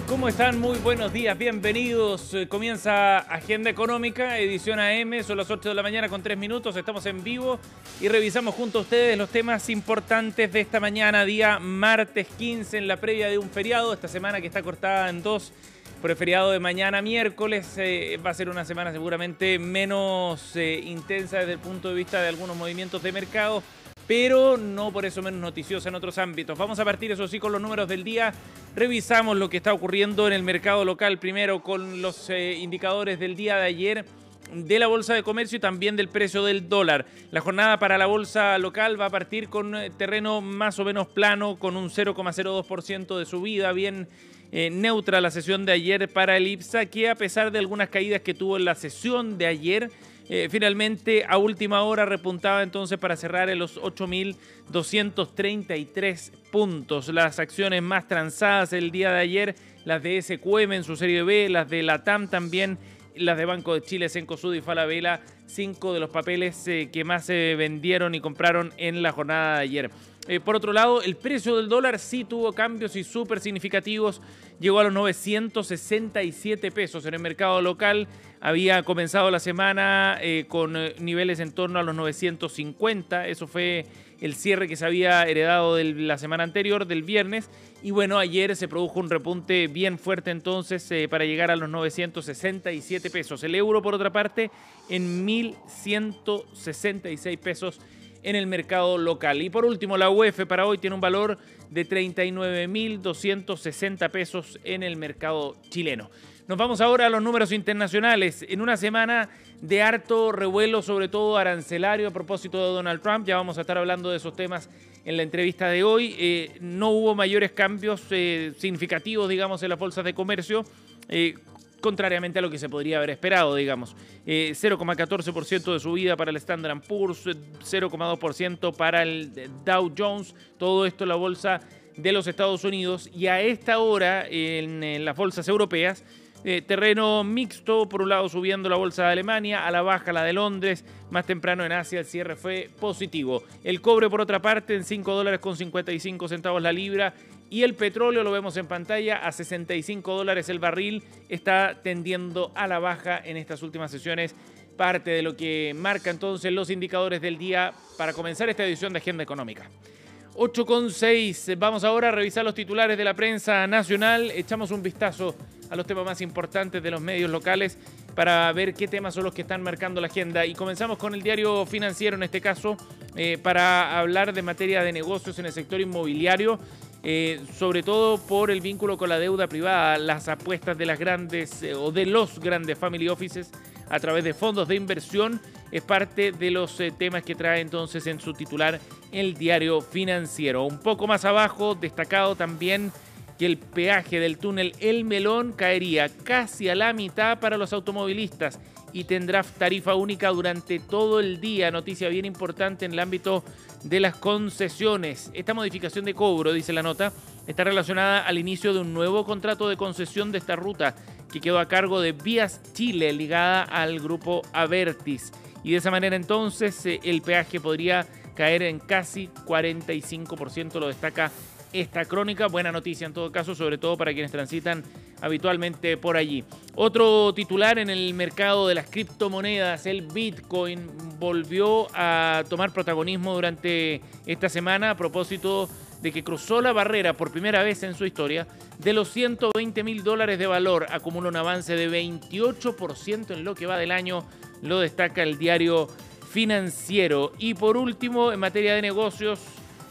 ¿Cómo están? Muy buenos días, bienvenidos. Comienza Agenda Económica, edición AM, son las 8 de la mañana con 3 minutos, estamos en vivo y revisamos junto a ustedes los temas importantes de esta mañana, día martes 15, en la previa de un feriado, esta semana que está cortada en dos por el feriado de mañana miércoles. Va a ser una semana seguramente menos intensa desde el punto de vista de algunos movimientos de mercado, pero no por eso menos noticiosa en otros ámbitos. Vamos a partir, eso sí, con los números del día. Revisamos lo que está ocurriendo en el mercado local, primero con los indicadores del día de ayer de la Bolsa de Comercio y también del precio del dólar. La jornada para la bolsa local va a partir con terreno más o menos plano, con un 0,02% de subida, bien neutra la sesión de ayer para el IPSA, que a pesar de algunas caídas que tuvo en la sesión de ayer, finalmente a última hora repuntaba entonces para cerrar en los 8.233 puntos. Las acciones más transadas el día de ayer, las de SQM en su serie B, las de LATAM también, las de Banco de Chile, Cencosud y Falabella, 5 de los papeles que más se vendieron y compraron en la jornada de ayer. Por otro lado, el precio del dólar sí tuvo cambios y súper significativos. Llegó a los 967 pesos en el mercado local. Había comenzado la semana con niveles en torno a los 950. Eso fue el cierre que se había heredado de la semana anterior, del viernes. Y bueno, ayer se produjo un repunte bien fuerte entonces para llegar a los 967 pesos. El euro, por otra parte, en 1.166 pesos en el mercado local. Y por último, la UF para hoy tiene un valor de 39.260 pesos en el mercado chileno. Nos vamos ahora a los números internacionales. En una semana de harto revuelo, sobre todo arancelario, a propósito de Donald Trump. Ya vamos a estar hablando de esos temas en la entrevista de hoy. No hubo mayores cambios significativos, digamos, en las bolsas de comercio, contrariamente a lo que se podría haber esperado, digamos. 0,14% de subida para el Standard & Poor's, 0,2% para el Dow Jones, todo esto en la bolsa de los Estados Unidos. Y a esta hora, en las bolsas europeas, terreno mixto, por un lado subiendo la bolsa de Alemania, a la baja la de Londres, más temprano en Asia el cierre fue positivo. El cobre, por otra parte, en $5.55 la libra, y el petróleo, lo vemos en pantalla, a $65 el barril, está tendiendo a la baja en estas últimas sesiones, parte de lo que marca entonces los indicadores del día para comenzar esta edición de Agenda Económica. 8,6. Vamos ahora a revisar los titulares de la prensa nacional. Echamos un vistazo a los temas más importantes de los medios locales para ver qué temas son los que están marcando la agenda. Y comenzamos con el diario financiero, en este caso, para hablar de materia de negocios en el sector inmobiliario, sobre todo por el vínculo con la deuda privada, las apuestas de las grandes o de los grandes family offices a través de fondos de inversión. Es parte de los temas que trae entonces en su titular el diario financiero. Un poco más abajo, destacado también que el peaje del túnel El Melón caería casi a la mitad para los automovilistas y tendrá tarifa única durante todo el día. Noticia bien importante en el ámbito de las concesiones. Esta modificación de cobro, dice la nota, está relacionada al inicio de un nuevo contrato de concesión de esta ruta que quedó a cargo de Vías Chile, ligada al grupo Abertis. Y de esa manera entonces el peaje podría caer en casi 45%, lo destaca esta crónica. Buena noticia en todo caso, sobre todo para quienes transitan habitualmente por allí. Otro titular en el mercado de las criptomonedas, el Bitcoin volvió a tomar protagonismo durante esta semana a propósito de que cruzó la barrera por primera vez en su historia de los $120.000 de valor. Acumula un avance de 28% en lo que va del año, lo destaca el diario financiero. Y por último, en materia de negocios,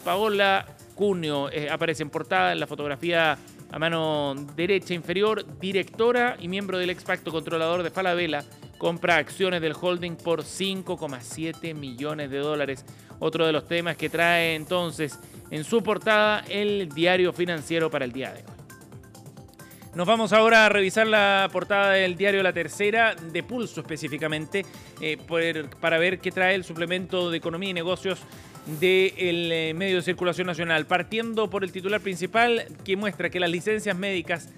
Paola Cuneo aparece en portada en la fotografía a mano derecha inferior, directora y miembro del ex pacto controlador de Falabella, compra acciones del holding por $5,7 millones. Otro de los temas que trae entonces en su portada el diario financiero para el día de hoy. Nos vamos ahora a revisar la portada del diario La Tercera, de Pulso específicamente, para ver qué trae el suplemento de Economía y Negocios del medio de circulación nacional. Partiendo por el titular principal, que muestra que las licencias médicas,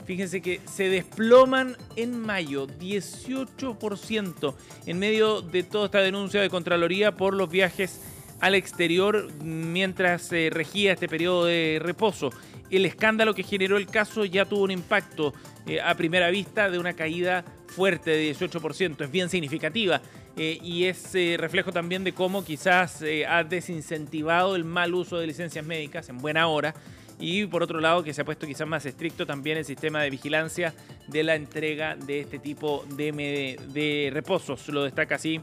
fíjense que se desploman en mayo, 18%, en medio de toda esta denuncia de Contraloría por los viajes al exterior mientras regía este periodo de reposo. el escándalo que generó el caso ya tuvo un impacto a primera vista de una caída fuerte de 18%, es bien significativa. Y es reflejo también de cómo quizás ha desincentivado el mal uso de licencias médicas en buena hora, y por otro lado que se ha puesto quizás más estricto también el sistema de vigilancia de la entrega de este tipo de reposos. Lo destaca así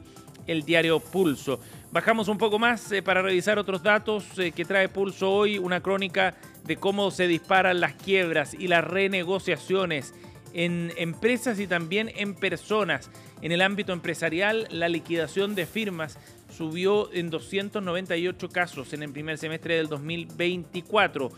el diario Pulso. Bajamos un poco más para revisar otros datos que trae Pulso hoy, una crónica de cómo se disparan las quiebras y las renegociaciones en empresas y también en personas. En el ámbito empresarial, la liquidación de firmas subió en 298 casos en el primer semestre del 2024,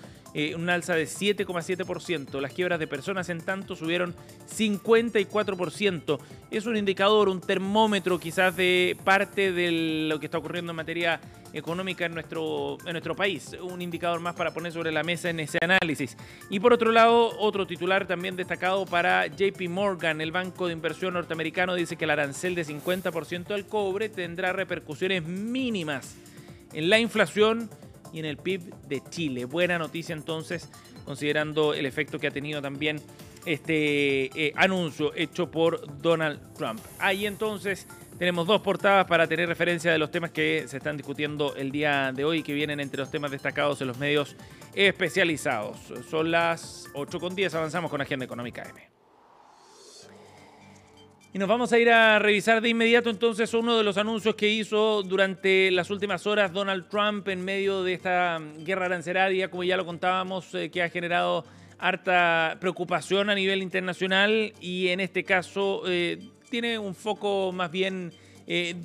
un alza de 7,7%. Las quiebras de personas, en tanto, subieron 54%. Es un indicador, un termómetro quizás de parte de lo que está ocurriendo en materia económica en nuestro país. Un indicador más para poner sobre la mesa en ese análisis. Y por otro lado, otro titular también destacado para JP Morgan, el banco de inversión norteamericano, dice que el arancel de 50% al cobre tendrá repercusiones mínimas en la inflación y en el PIB de Chile. Buena noticia entonces, considerando el efecto que ha tenido también este anuncio hecho por Donald Trump. Ahí entonces tenemos dos portadas para tener referencia de los temas que se están discutiendo el día de hoy, que vienen entre los temas destacados en los medios especializados. Son las 8:10, avanzamos con Agenda Económica M. Y nos vamos a ir a revisar de inmediato entonces uno de los anuncios que hizo durante las últimas horas Donald Trump en medio de esta guerra arancelaria, como ya lo contábamos, que ha generado harta preocupación a nivel internacional, y en este caso tiene un foco más bien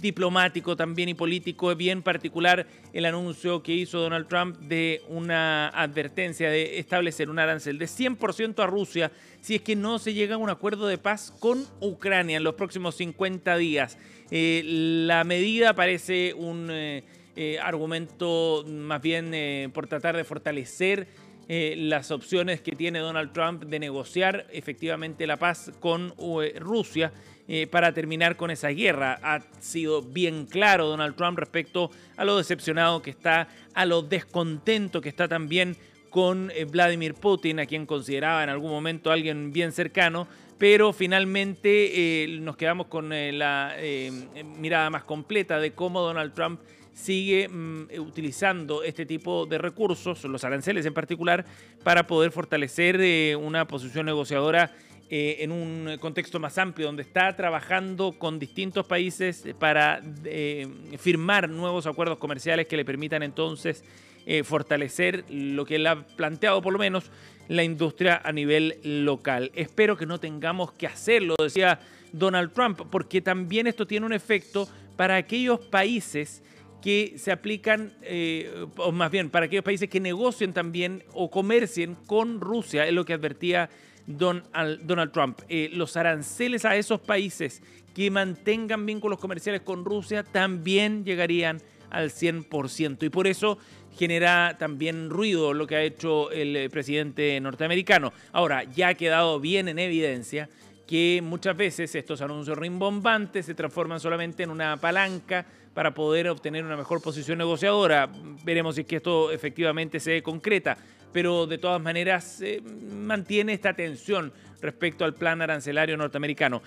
diplomático también y político. Es bien particular el anuncio que hizo Donald Trump de una advertencia de establecer un arancel de 100% a Rusia si es que no se llega a un acuerdo de paz con Ucrania en los próximos 50 días. La medida parece un argumento más bien por tratar de fortalecer las opciones que tiene Donald Trump de negociar efectivamente la paz con Rusia para terminar con esa guerra. Ha sido bien claro Donald Trump respecto a lo decepcionado que está, a lo descontento que está también con Vladimir Putin, a quien consideraba en algún momento alguien bien cercano, pero finalmente nos quedamos con la mirada más completa de cómo Donald Trump sigue utilizando este tipo de recursos, los aranceles en particular, para poder fortalecer una posición negociadora en un contexto más amplio, donde está trabajando con distintos países para firmar nuevos acuerdos comerciales que le permitan entonces fortalecer lo que él ha planteado, por lo menos, la industria a nivel local. Espero que no tengamos que hacerlo, decía Donald Trump, porque también esto tiene un efecto para aquellos países que se aplican, o más bien para aquellos países que negocien también o comercien con Rusia, es lo que advertía Donald Trump. Los aranceles a esos países que mantengan vínculos comerciales con Rusia también llegarían al 100%, y por eso genera también ruido lo que ha hecho el presidente norteamericano. Ahora, ya ha quedado bien en evidencia que muchas veces estos anuncios rimbombantes se transforman solamente en una palanca para poder obtener una mejor posición negociadora. Veremos si es que esto efectivamente se concreta, pero de todas maneras mantiene esta tensión respecto al plan arancelario norteamericano.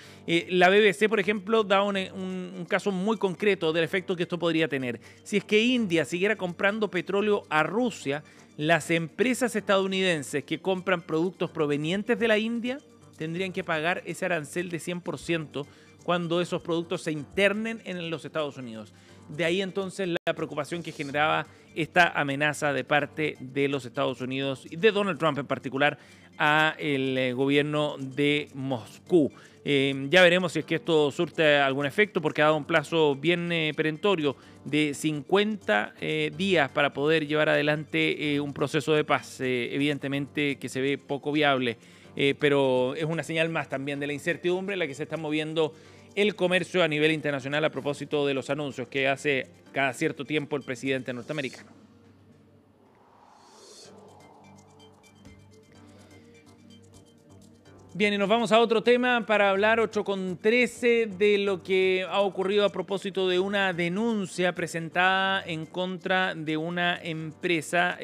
La BBC, por ejemplo, da un caso muy concreto del efecto que esto podría tener. Si es que India siguiera comprando petróleo a Rusia, las empresas estadounidenses que compran productos provenientes de la India tendrían que pagar ese arancel de 100% cuando esos productos se internen en los Estados Unidos. De ahí entonces la preocupación que generaba esta amenaza de parte de los Estados Unidos y de Donald Trump en particular a el gobierno de Moscú. Ya veremos si es que esto surte algún efecto, porque ha dado un plazo bien perentorio de 50 días para poder llevar adelante un proceso de paz, evidentemente que se ve poco viable. Pero es una señal más también de la incertidumbre en la que se está moviendo el comercio a nivel internacional a propósito de los anuncios que hace cada cierto tiempo el presidente norteamericano. Bien, y nos vamos a otro tema para hablar 8:13 de lo que ha ocurrido a propósito de una denuncia presentada en contra de una empresa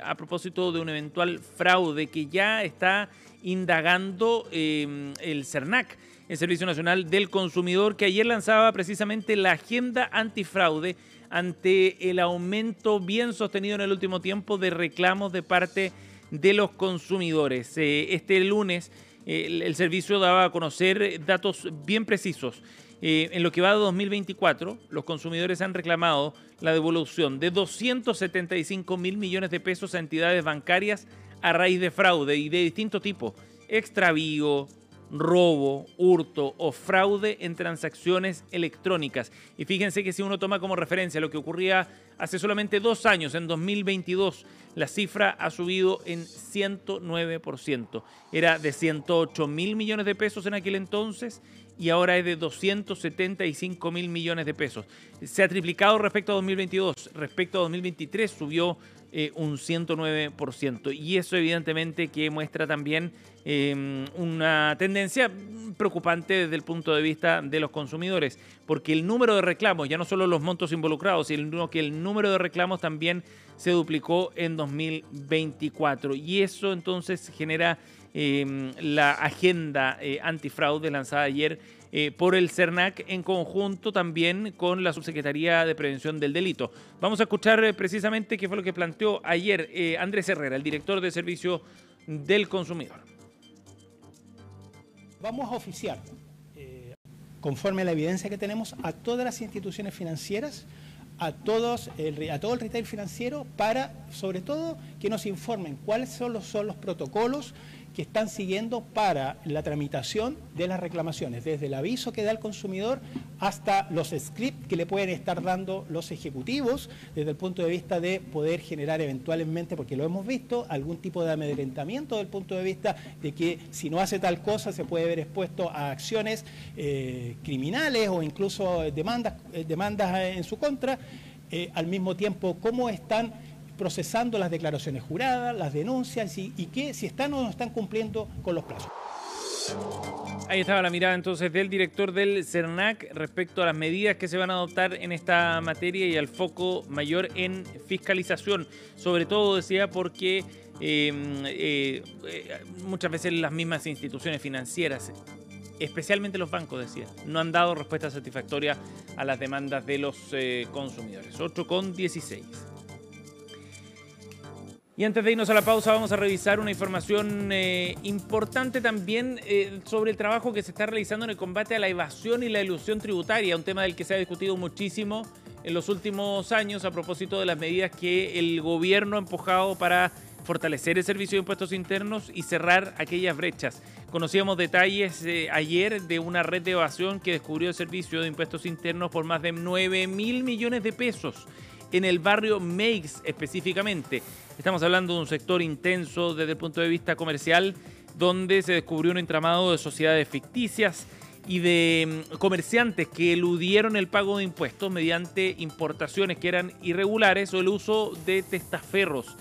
a propósito de un eventual fraude que ya está indagando el CERNAC, el Servicio Nacional del Consumidor, que ayer lanzaba precisamente la agenda antifraude ante el aumento bien sostenido en el último tiempo de reclamos de parte de los consumidores. Este lunes el servicio daba a conocer datos bien precisos. En lo que va de 2024, los consumidores han reclamado la devolución de 275.000 millones de pesos a entidades bancarias a raíz de fraude y de distinto tipo: extravío, robo, hurto o fraude en transacciones electrónicas. Y fíjense que si uno toma como referencia lo que ocurría hace solamente 2 años, en 2022, la cifra ha subido en 109%. Era de 108.000 millones de pesos en aquel entonces y ahora es de 275.000 millones de pesos. Se ha triplicado respecto a 2022. Respecto a 2023 subió un 109%. Y eso evidentemente que muestra también una tendencia preocupante desde el punto de vista de los consumidores, porque el número de reclamos, ya no solo los montos involucrados, sino que el número de reclamos también se duplicó en 2024. Y eso entonces genera la agenda antifraude lanzada ayer por el CERNAC en conjunto también con la Subsecretaría de Prevención del Delito. Vamos a escuchar precisamente qué fue lo que planteó ayer Andrés Herrera, el director de Servicio del Consumidor. Vamos a oficiar, conforme a la evidencia que tenemos, a todas las instituciones financieras, a todo el retail financiero, para, sobre todo, que nos informen cuáles son los protocolos que están siguiendo para la tramitación de las reclamaciones, desde el aviso que da el consumidor hasta los scripts que le pueden estar dando los ejecutivos, desde el punto de vista de poder generar eventualmente, porque lo hemos visto, algún tipo de amedrentamiento desde el punto de vista de que si no hace tal cosa se puede ver expuesto a acciones criminales o incluso demandas en su contra. Al mismo tiempo, cómo están procesando las declaraciones juradas, las denuncias y que si están o no están cumpliendo con los plazos. Ahí estaba la mirada entonces del director del CERNAC respecto a las medidas que se van a adoptar en esta materia y al foco mayor en fiscalización. Sobre todo, decía, porque muchas veces las mismas instituciones financieras, especialmente los bancos, decía, no han dado respuesta satisfactoria a las demandas de los consumidores. 8:16. Y antes de irnos a la pausa vamos a revisar una información importante también sobre el trabajo que se está realizando en el combate a la evasión y la elusión tributaria, un tema del que se ha discutido muchísimo en los últimos años a propósito de las medidas que el gobierno ha empujado para fortalecer el servicio de impuestos internos y cerrar aquellas brechas. Conocíamos detalles ayer de una red de evasión que descubrió el servicio de impuestos internos por más de 9.000 millones de pesos en el barrio Meix específicamente. Estamos hablando de un sector intenso desde el punto de vista comercial, donde se descubrió un entramado de sociedades ficticias y de comerciantes que eludieron el pago de impuestos mediante importaciones que eran irregulares o el uso de testaferros.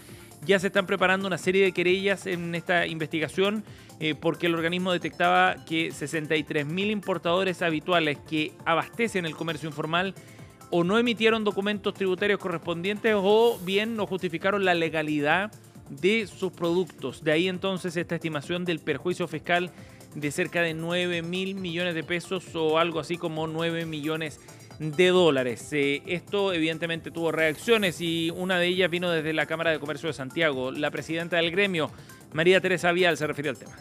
Ya se están preparando una serie de querellas en esta investigación porque el organismo detectaba que 63.000 importadores habituales que abastecen el comercio informal o no emitieron documentos tributarios correspondientes o bien no justificaron la legalidad de sus productos. De ahí entonces esta estimación del perjuicio fiscal de cerca de 9.000 millones de pesos o algo así como 9 millones de dólares. Esto evidentemente tuvo reacciones y una de ellas vino desde la Cámara de Comercio de Santiago. La presidenta del gremio, María Teresa Vial, se refirió al tema.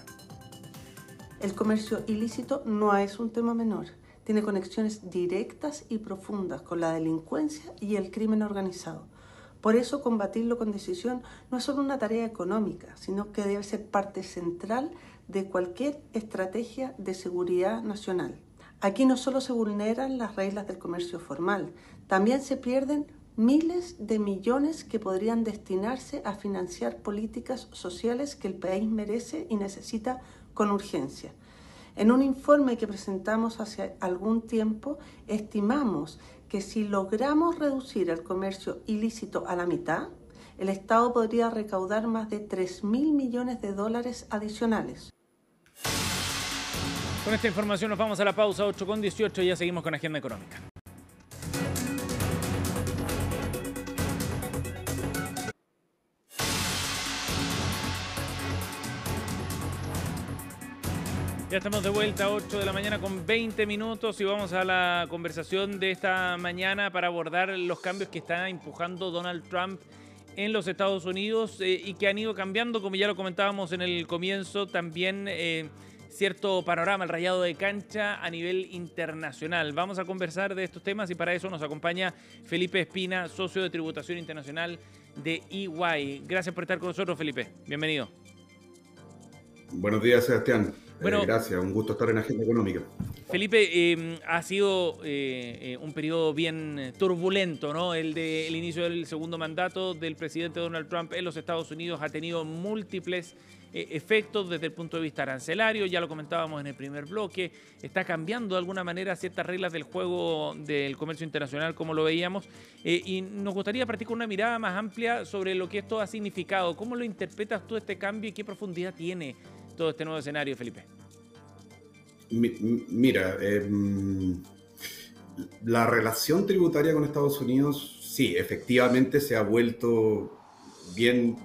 El comercio ilícito no es un tema menor. Tiene conexiones directas y profundas con la delincuencia y el crimen organizado. Por eso, combatirlo con decisión no es solo una tarea económica, sino que debe ser parte central de cualquier estrategia de seguridad nacional. Aquí no solo se vulneran las reglas del comercio formal, también se pierden miles de millones que podrían destinarse a financiar políticas sociales que el país merece y necesita con urgencia. En un informe que presentamos hace algún tiempo, estimamos que si logramos reducir el comercio ilícito a la mitad, el Estado podría recaudar más de 3.000 millones de dólares adicionales. Con esta información nos vamos a la pausa, 8:18, y ya seguimos con Agenda Económica. Ya estamos de vuelta, 8 de la mañana con 20 minutos, y vamos a la conversación de esta mañana para abordar los cambios que está empujando Donald Trump en los Estados Unidos y que han ido cambiando, como ya lo comentábamos en el comienzo, también cierto panorama, el rayado de cancha a nivel internacional. Vamos a conversar de estos temas y para eso nos acompaña Felipe Espina, socio de tributación internacional de EY. Gracias por estar con nosotros, Felipe. Bienvenido. Buenos días, Sebastián. Bueno, gracias, un gusto estar en Agenda Económica. Felipe, ha sido un periodo bien turbulento, ¿no? El inicio del segundo mandato del presidente Donald Trump en los Estados Unidos ha tenido múltiples efectos desde el punto de vista arancelario, ya lo comentábamos en el primer bloque, está cambiando de alguna manera ciertas reglas del juego del comercio internacional, como lo veíamos, y nos gustaría partir con una mirada más amplia sobre lo que esto ha significado. ¿Cómo lo interpretas tú este cambio y qué profundidad tiene todo este nuevo escenario, Felipe? Mira, la relación tributaria con Estados Unidos, sí, efectivamente se ha vuelto bien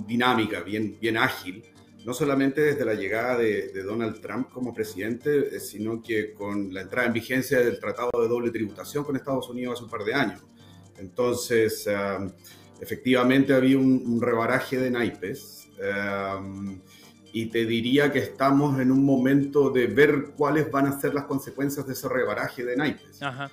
dinámica, bien ágil, no solamente desde la llegada de Donald Trump como presidente, sino que con la entrada en vigencia del Tratado de Doble Tributación con Estados Unidos hace un par de años. Entonces, efectivamente había un rebaraje de naipes. Y te diría que estamos en un momento de ver cuáles van a ser las consecuencias de ese rebaraje de naipes. Ajá.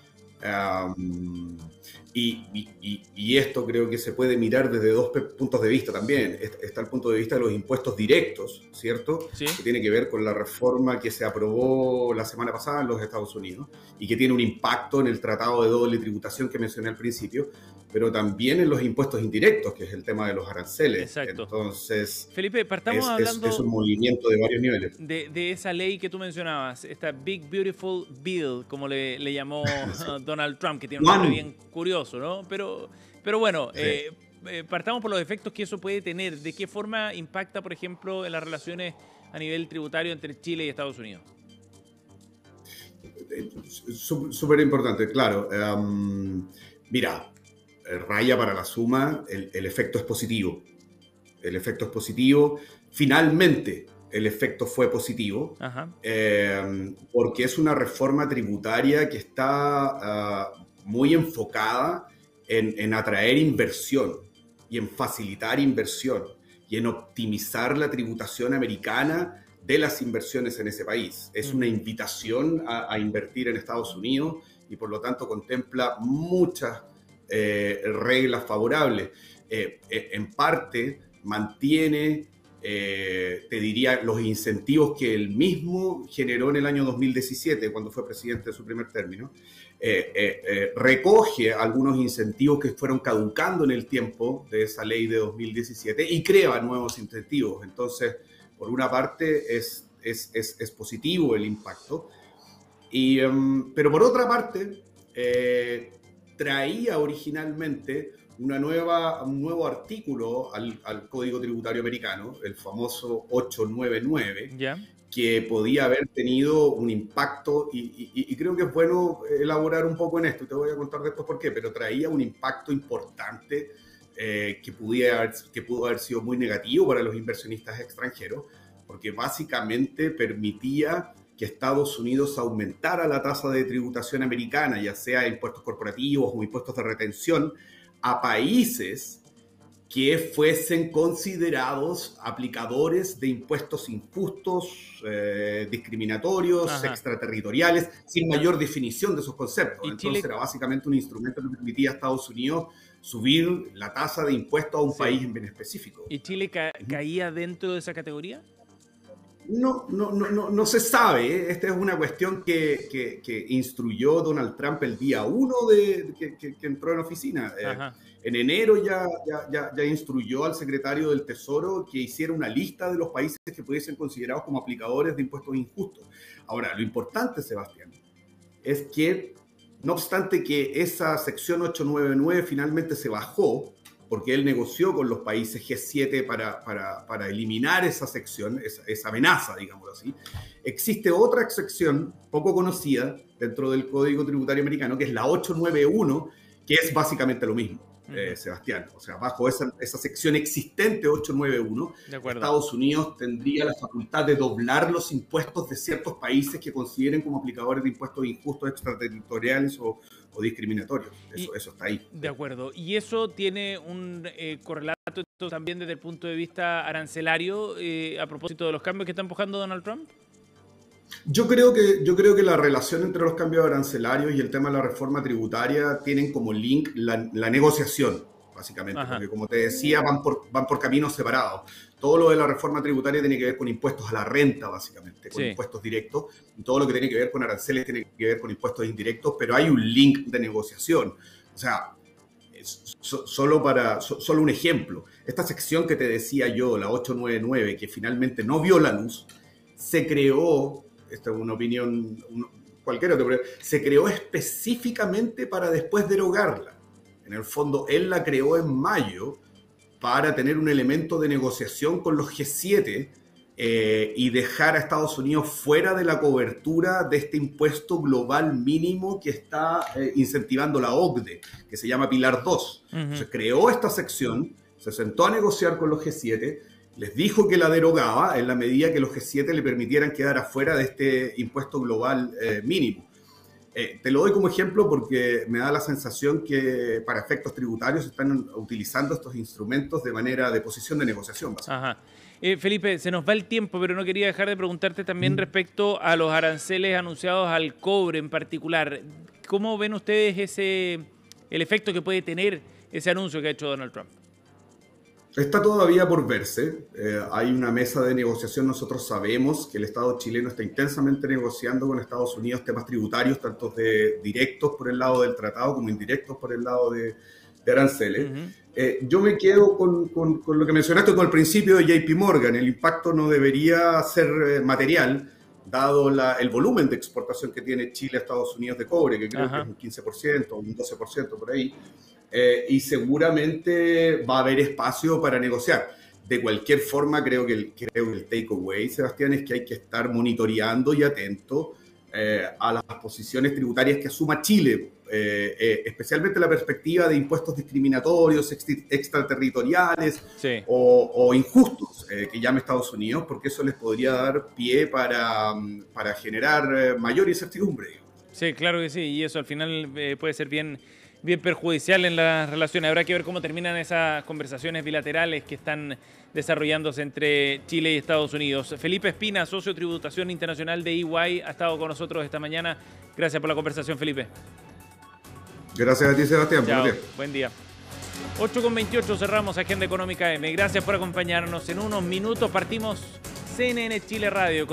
Y esto creo que se puede mirar desde dos puntos de vista también. Está el punto de vista de los impuestos directos, ¿cierto? Sí. Que tiene que ver con la reforma que se aprobó la semana pasada en los Estados Unidos y que tiene un impacto en el tratado de doble tributación que mencioné al principio, pero también en los impuestos indirectos, que es el tema de los aranceles. Exacto. Entonces, Felipe, partamos hablando es un movimiento de varios niveles. De esa ley que tú mencionabas, esta Big Beautiful Bill, como le llamó Donald Trump, que tiene un nombre bien curioso, ¿no? Pero bueno, sí. Partamos por los efectos que eso puede tener. ¿De qué forma impacta, por ejemplo, en las relaciones a nivel tributario entre Chile y Estados Unidos? Súper importante, claro. Mira, raya para la suma, el efecto es positivo. El efecto es positivo. Finalmente, el efecto fue positivo, porque es una reforma tributaria que está muy enfocada en atraer inversión y en facilitar inversión y en optimizar la tributación americana de las inversiones en ese país. Es una invitación a invertir en Estados Unidos y por lo tanto contempla muchas reglas favorables. En parte mantiene, te diría, los incentivos que él mismo generó en el año 2017, cuando fue presidente de su primer término. Recoge algunos incentivos que fueron caducando en el tiempo de esa ley de 2017 y crea nuevos incentivos. Entonces, por una parte, es positivo el impacto, pero por otra parte, traía originalmente un nuevo artículo al Código Tributario Americano, el famoso 899, que podía haber tenido un impacto, y creo que es bueno elaborar un poco en esto, y te voy a contar después por qué, pero traía un impacto importante que pudo haber sido muy negativo para los inversionistas extranjeros, porque básicamente permitía que Estados Unidos aumentara la tasa de tributación americana, ya sea impuestos corporativos o impuestos de retención, a países que fuesen considerados aplicadores de impuestos injustos, discriminatorios, extraterritoriales, sin mayor definición de esos conceptos. Entonces era básicamente un instrumento que permitía a Estados Unidos subir la tasa de impuestos a un país en bien específico. ¿Y Chile caía dentro de esa categoría? No se sabe. Esta es una cuestión que instruyó Donald Trump el día 1 que entró en oficina. En enero ya instruyó al secretario del Tesoro que hiciera una lista de los países que pudiesen considerados como aplicadores de impuestos injustos. Ahora, lo importante, Sebastián, es que, no obstante que esa sección 899 finalmente se bajó porque él negoció con los países G7 para eliminar esa sección, esa amenaza, digámoslo así. Existe otra sección poco conocida dentro del Código Tributario Americano, que es la 891, que es básicamente lo mismo, Sebastián. O sea, bajo esa sección existente 891, Estados Unidos tendría la facultad de doblar los impuestos de ciertos países que consideren como aplicadores de impuestos injustos, extraterritoriales o discriminatorios. Eso está ahí. De acuerdo. ¿Y eso tiene un correlato también desde el punto de vista arancelario a propósito de los cambios que está empujando Donald Trump? Yo creo que la relación entre los cambios arancelarios y el tema de la reforma tributaria tienen como link la negociación, básicamente. Porque, como te decía, van por caminos separados. Todo lo de la reforma tributaria tiene que ver con impuestos a la renta, básicamente, con impuestos directos. Y todo lo que tiene que ver con aranceles tiene que ver con impuestos indirectos, pero hay un link de negociación. O sea, solo un ejemplo. Esta sección que te decía yo, la 899, que finalmente no vio la luz, se creó, esta es una opinión cualquiera, pero se creó específicamente para después derogarla. En el fondo, él la creó en mayo para tener un elemento de negociación con los G7 y dejar a Estados Unidos fuera de la cobertura de este impuesto global mínimo que está incentivando la OCDE, que se llama Pilar 2. Entonces creó esta sección, se sentó a negociar con los G7, les dijo que la derogaba en la medida que los G7 le permitieran quedar afuera de este impuesto global mínimo. Te lo doy como ejemplo porque me da la sensación que para efectos tributarios están utilizando estos instrumentos de posición de negociación. Ajá. Felipe, se nos va el tiempo, pero no quería dejar de preguntarte también respecto a los aranceles anunciados al cobre en particular. ¿Cómo ven ustedes el efecto que puede tener ese anuncio que ha hecho Donald Trump? Está todavía por verse. Hay una mesa de negociación. Nosotros sabemos que el Estado chileno está intensamente negociando con Estados Unidos temas tributarios, tanto directos por el lado del tratado como indirectos por el lado de aranceles. Yo me quedo con lo que mencionaste con el principio de JP Morgan. El impacto no debería ser material, dado el volumen de exportación que tiene Chile a Estados Unidos de cobre, que creo que es un 15% o un 12% por ahí. Y seguramente va a haber espacio para negociar. De cualquier forma, creo que el takeaway, Sebastián, es que hay que estar monitoreando y atento a las posiciones tributarias que asuma Chile, especialmente la perspectiva de impuestos discriminatorios, extraterritoriales o injustos que llame Estados Unidos, porque eso les podría dar pie para generar mayor incertidumbre. Sí, claro que sí, y eso al final puede ser bien perjudicial en las relaciones. Habrá que ver cómo terminan esas conversaciones bilaterales que están desarrollándose entre Chile y Estados Unidos. Felipe Espina, socio de tributación internacional de EY, ha estado con nosotros esta mañana. Gracias por la conversación, Felipe. Gracias a ti, Sebastián. Chao, buen día. 8:28 cerramos Agenda Económica M. Gracias por acompañarnos. En unos minutos partimos CNN Chile Radio.